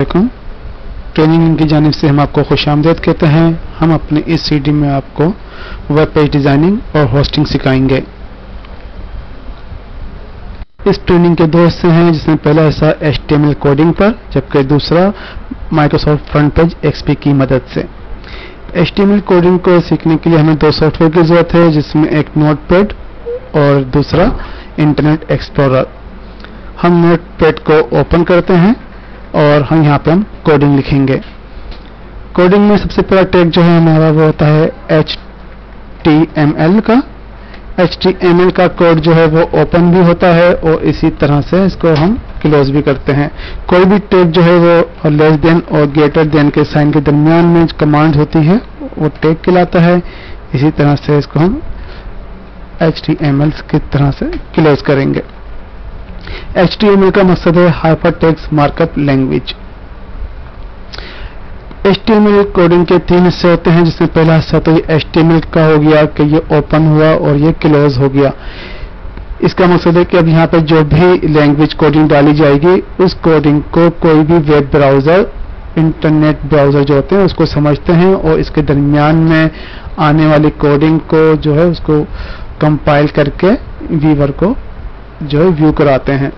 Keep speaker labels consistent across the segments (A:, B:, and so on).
A: Training की जानिब से हम आपको खुशामदीद कहते हैं। हम अपने इस सीडी में आपको वेब पेज डिजाइनिंग और होस्टिंग सिखाएंगे। इस ट्रेनिंग के दो हिस्से हैं, जिसमें पहला हिस्सा HTML कोडिंग पर, जबकि दूसरा माइक्रोसॉफ्ट फ्रंट पेज XP की मदद से। HTML कोडिंग को सीखने के लिए हमें दो सॉफ्टवेयर की जरूरत है, जिसमें एक नोटपैड और दूसरा इंटरनेट एक्सप्लोरर। हम नोटपैड को ओपन करते हैं और हम कोडिंग लिखेंगे। कोडिंग में सबसे पहला टैग जो है हमारा वो होता है HTML का। HTML का कोड जो है वो ओपन भी होता है और इसी तरह से इसको हम क्लोज भी करते हैं। कोई भी टैग जो है वो लेस देन और ग्रेटर देन के साइन के दरमियान में कमांड होती है वो टैग कहलाता है। इसी तरह से इसको हम HTML की तरह से क्लोज करेंगे। HTML का मकसद है hypertext markup language. HTML coding के तीन हिस्से होते हैं, जिसमें पहला हिस्सा तो ये HTML का हो गया कि ये ओपन हुआ और ये क्लोज हो गया। इसका मकसद है कि अब यहाँ पे जो भी लैंग्वेज कोडिंग डाली जाएगी उस कोडिंग को कोई भी वेब ब्राउजर, इंटरनेट ब्राउजर जो होते हैं उसको समझते हैं और इसके दरमियान में आने वाली कोडिंग को जो है उसको कंपाइल करके व्यूअर को जो है व्यू कराते हैं।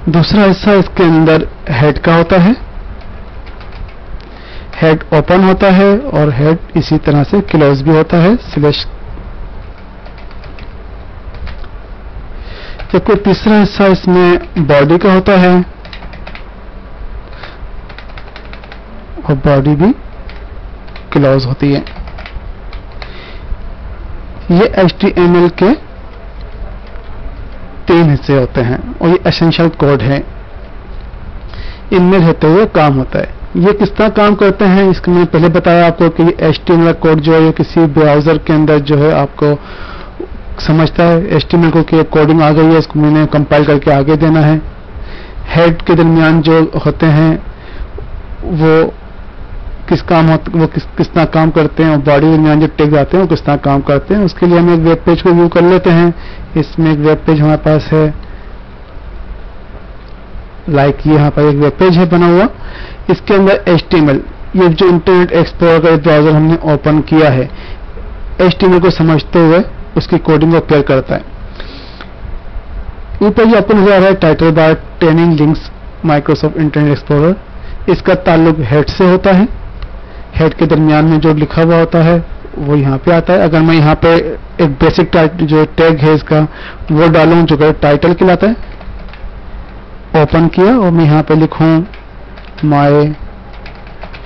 A: दूसरा हिस्सा इसके अंदर हेड का होता है। हेड ओपन होता है और हेड इसी तरह से क्लोज भी होता है स्लैश। जबकि तीसरा हिस्सा इसमें बॉडी का होता है और बॉडी भी क्लोज होती है। ये HTML के तीन हिस्से होते हैं और ये एसेंशियल कोड है। इनमें रहते हुए काम होता है। ये किस तरह काम करते हैं इसको मैंने पहले बताया आपको कि HTML कोड जो है ये किसी ब्राउजर के अंदर जो है आपको समझता है HTML को कि कोडिंग आ गई है, इसको मैंने कंपाइल करके आगे देना है। हेड के दरमियान जो होते हैं वो किस तरह काम करते हैं और बॉडी के दरमियान जो टैग आते हैं वो किस तरह काम करते हैं। उसके लिए हम एक वेब पेज को व्यू कर लेते हैं। इसमें एक वेब पेज हमारे पास है, लाइक ये यहाँ पर एक वेब पेज है बना हुआ। इसके अंदर HTML, ये जो इंटरनेट एक्सप्लोरर का ब्राउजर हमने ओपन किया है, HTML को समझते हुए उसकी कोडिंग को क्लियर करता है। ऊपर ये ओपन हो रहा है title bar training links Microsoft internet explorer. इसका ताल्लुक हेड से होता है। हेड के दरमियान में जो लिखा हुआ होता है वो यहाँ पे आता है। अगर मैं यहाँ पे एक बेसिक जो टैग है इसका वो डालूं जो कि टाइटल कहलाता है, ओपन किया और मैं यहाँ पे लिखूं माय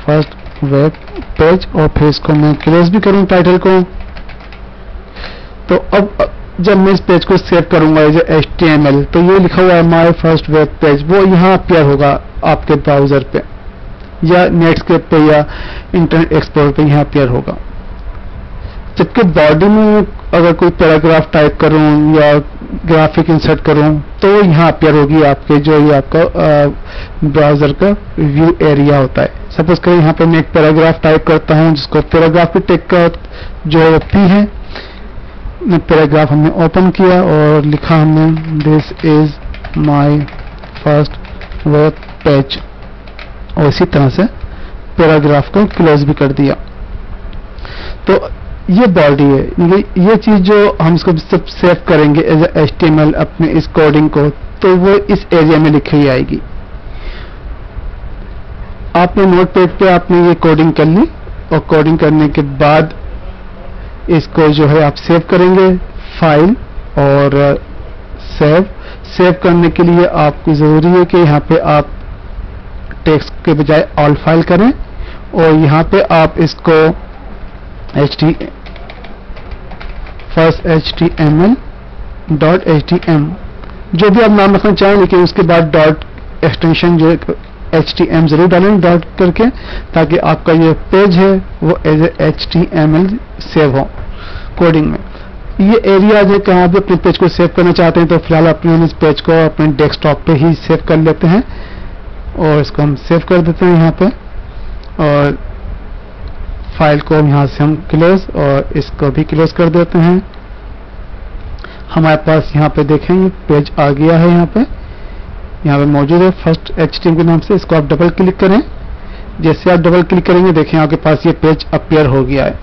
A: फर्स्ट वेब पेज और फिर इसको मैं क्लोज भी करूं टाइटल को। तो अब जब मैं इस पेज को सेव करूंगा एज HTML तो ये लिखा हुआ है माय फर्स्ट वेब पेज, वो यहाँ अपीयर होगा आपके ब्राउजर पे या नेटस्केप पे या इंटरनेट एक्सप्लोरर पे यहाँ अपीयर होगा। जबकि बॉडी में अगर कोई पैराग्राफ टाइप करूं या ग्राफिक इंसर्ट करूं तो यहाँ अपीयर होगी आपके जो ये आपका ब्राउजर का व्यू एरिया होता है। सपोज करें यहाँ पे मैं एक पैराग्राफ टाइप करता हूं जिसको पैराग्राफ टैग का जो है P है। पैराग्राफ हमने ओपन किया और लिखा हमने this is my first web page और इसी तरह से पैराग्राफ को क्लोज भी कर दिया। तो ये बॉडी है। ये चीज जो हम इसको सब सेव करेंगे एज HTML अपने इस कोडिंग को, तो वो इस एरिया में लिखी आएगी। आपने नोटपैड पे आपने ये कोडिंग कर ली और कोडिंग करने के बाद इसको जो है आप सेव करेंगे फाइल और सेव करने के लिए आपको जरूरी है कि यहाँ पे आप टेक्स्ट के बजाय ऑल फाइल करें और यहाँ पे आप इसको फर्स्ट HTML.htm जो भी आप नाम रखना चाहें, लेकिन उसके बाद डॉट एक्सटेंशन जो HTML जरूर डालें डॉट करके, ताकि आपका ये पेज है वो एज HTML सेव हो कोडिंग में। ये एरिया जो कहाँ भी अपने पेज को सेव करना चाहते हैं तो फिलहाल अपने इस पेज को अपने डेस्कटॉप पे ही सेव कर लेते हैं और इसको हम सेव कर देते हैं यहाँ पे और फाइल को यहाँ से हम क्लोज और इसको भी क्लोज कर देते हैं। हमारे पास यहाँ पे देखेंगे पेज आ गया है यहाँ पे। यहाँ पे मौजूद है फर्स्ट HTML के नाम से। इसको आप डबल क्लिक करें। जैसे आप डबल क्लिक करेंगे देखें आपके पास ये पेज अपीयर हो गया है।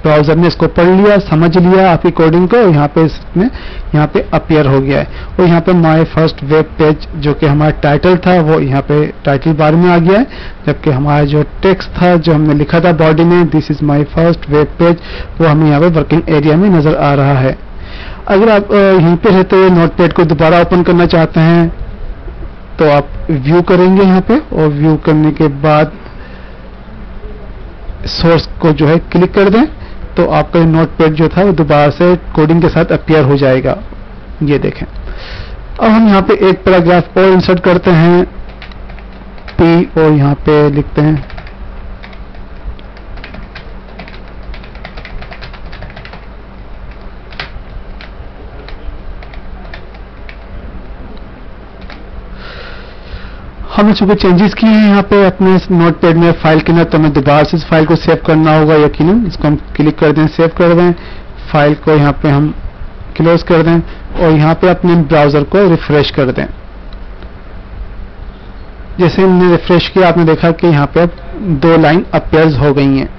A: ब्राउजर ने इसको पढ़ लिया, समझ लिया आपकी कोडिंग को, यहाँ पे इसमें यहाँ पे अपीयर हो गया है। और यहाँ पे माय फर्स्ट वेब पेज जो कि हमारा टाइटल था वो यहाँ पे टाइटल बार में आ गया है, जबकि हमारा जो टेक्स्ट था जो हमने लिखा था बॉडी में this is my first web page वो हमें यहाँ पे वर्किंग एरिया में नजर आ रहा है। अगर आप यहीं पे रहते हुए नोटपैड को दोबारा ओपन करना चाहते हैं तो आप व्यू करेंगे यहाँ पे, और व्यू करने के बाद सोर्स को जो है क्लिक कर दें तो आपका नोटपैड जो था वो दोबारा से कोडिंग के साथ अपीयर हो जाएगा। ये देखें। अब हम यहाँ पे एक पैराग्राफ और इंसर्ट करते हैं P और यहाँ पे लिखते हैं हमने चूंकि चेंजेस किए हैं यहाँ पे अपने नोटपैड में फाइल के अंदर, तो हमें दोबारा से इस फाइल को सेव करना होगा यकीनन। इसको हम क्लिक कर दें, सेव कर दें, फाइल को यहाँ पे हम क्लोज कर दें और यहाँ पे अपने ब्राउजर को रिफ्रेश कर दें। जैसे हमने रिफ्रेश किया आपने देखा कि यहाँ पे अब 2 लाइन अपीयर्स हो गई हैं।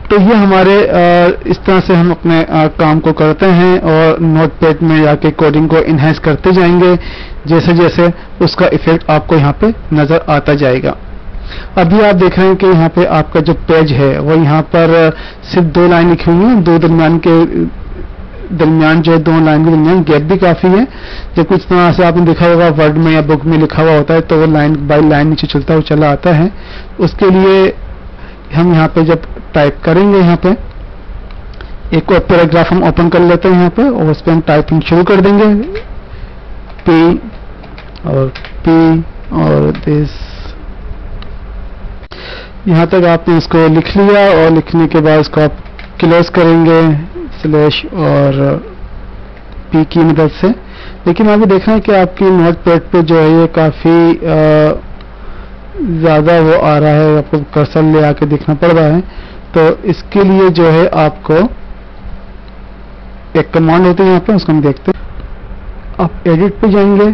A: तो ये हमारे इस तरह से हम अपने काम को करते हैं और नोटपैड में जाके कोडिंग को इन्हेंस करते जाएंगे जैसे जैसे उसका इफेक्ट आपको यहाँ पे नजर आता जाएगा। अभी आप देख रहे हैं कि यहाँ पे आपका जो पेज है वो यहाँ पर सिर्फ 2 लाइन लिखी हुई हैं, 2 दरमियान जो 2 लाइन के दरमियान गैप भी काफी है। जब कुछ तरह से आपने देखा होगा वर्ड में या बुक में लिखा हुआ होता है तो वो लाइन बाय लाइन नीचे चलता हुआ चला आता है। उसके लिए हम यहाँ पे जब टाइप करेंगे यहाँ पे एक और पैराग्राफ हम ओपन कर लेते हैं यहाँ पे और उस पर हम टाइपिंग शुरू कर देंगे P और दिस। यहाँ तक आपने इसको लिख लिया और लिखने के बाद इसको आप क्लोज करेंगे स्लैश और P की मदद से। लेकिन अभी देख रहे हैं कि आपकी नोटपैड पे जो है ये काफी ज्यादा वो आ रहा है, आपको कर्सर ले आके देखना पड़ रहा है। तो इसके लिए जो है आपको एक कमांड होती है यहाँ पे, उसको हम देखते हैं। आप एडिट पे जाएंगे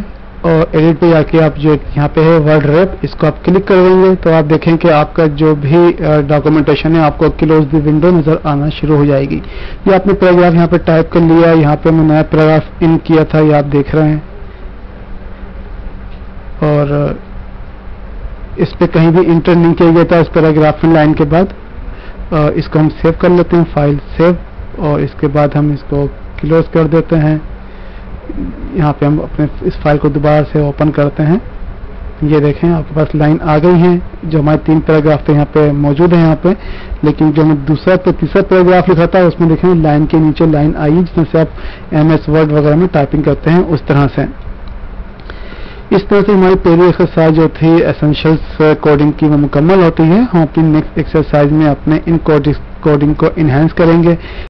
A: और एडिट पे जाके आप जो यहाँ पे है वर्ड रैप, इसको आप क्लिक कर देंगे तो आप देखें कि आपका जो भी डॉक्यूमेंटेशन है आपको क्लोज द विंडो नजर आना शुरू हो जाएगी। ये आपने पैराग्राफ यहाँ पे टाइप कर लिया, यहाँ पे मैं नया पैराग्राफ इन किया था, ये आप देख रहे हैं। और इस पे कहीं भी इंटर नहीं किया गया था इस पैराग्राफ में लाइन के बाद। इसको हम सेव कर लेते हैं, फाइल सेव, और इसके बाद हम इसको क्लोज कर देते हैं। यहाँ पे हम अपने इस फाइल को दोबारा से ओपन करते हैं। ये देखें आपके पास लाइन आ गई है। जो हमारे 3 पैराग्राफ थे यहाँ पे मौजूद है यहाँ पे, लेकिन जो मैं दूसरा तो तीसरा पैराग्राफ लिखा था उसमें देखें लाइन के नीचे लाइन आई, जिसमें से आप MS वर्ड वगैरह में टाइपिंग करते हैं उस तरह से। इस तरह से हमारी पहली एक्सरसाइज जो थी एसेंशियल्स कोडिंग की वो मुकम्मल होती है। हम अपनी नेक्स्ट एक्सरसाइज में अपने इन कोडिंग को इन्हेंस करेंगे।